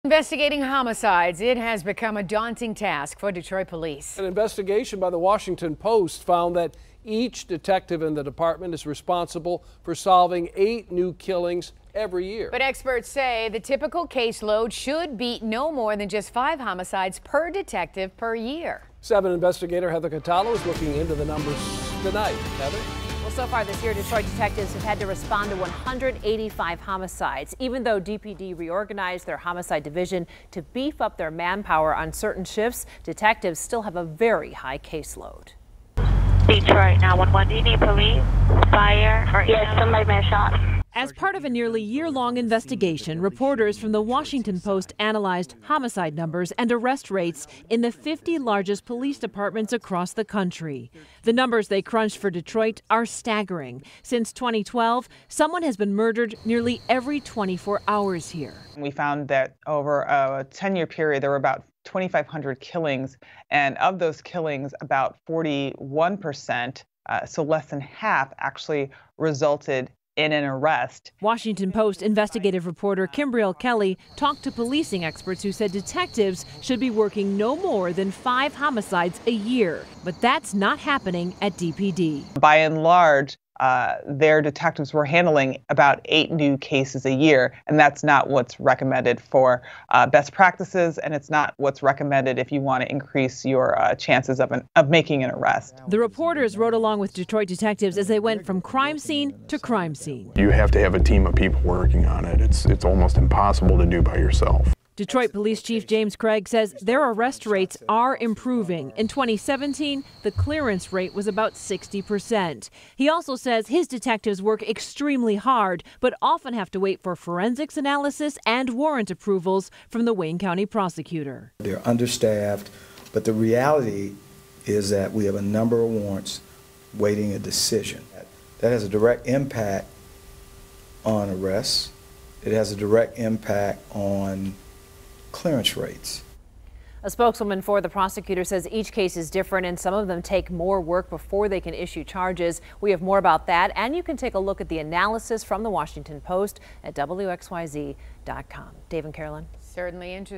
Investigating homicides, it has become a daunting task for Detroit police. An investigation by the Washington Post found that each detective in the department is responsible for solving 8 new killings every year. But experts say the typical caseload should be no more than just 5 homicides per detective per year. 7 investigator Heather Catalo is looking into the numbers tonight. Heather? Well, so far this year, Detroit detectives have had to respond to 185 homicides. Even though DPD reorganized their homicide division to beef up their manpower on certain shifts, detectives still have a very high caseload. Detroit 911, do you need police, fire, or yes, somebody been shot. As part of a nearly year-long investigation, reporters from the Washington Post analyzed homicide numbers and arrest rates in the 50 largest police departments across the country. The numbers they crunched for Detroit are staggering. Since 2012, someone has been murdered nearly every 24 hours here. We found that over a 10-year period, there were about 2,500 killings, and of those killings, about 41%, so less than half, actually resulted in an arrest. Washington Post investigative reporter Kimbriel Kelly talked to policing experts who said detectives should be working no more than 5 homicides a year. But that's not happening at DPD. By and large, their detectives were handling about 8 new cases a year, and that's not what's recommended for best practices, and it's not what's recommended if you want to increase your chances of making an arrest. The reporters rode along with Detroit detectives as they went from crime scene to crime scene. You have to have a team of people working on it. It's almost impossible to do by yourself. Detroit Police Chief James Craig says their arrest rates are improving. In 2017, the clearance rate was about 60%. He also says his detectives work extremely hard, but often have to wait for forensics analysis and warrant approvals from the Wayne County prosecutor. They're understaffed, but the reality is that we have a number of warrants waiting a decision. That has a direct impact on arrests. It has a direct impact on clearance rates. A spokeswoman for the prosecutor says each case is different and some of them take more work before they can issue charges. We have more about that, and you can take a look at the analysis from the Washington Post at WXYZ.com. Dave and Carolyn. Certainly interesting.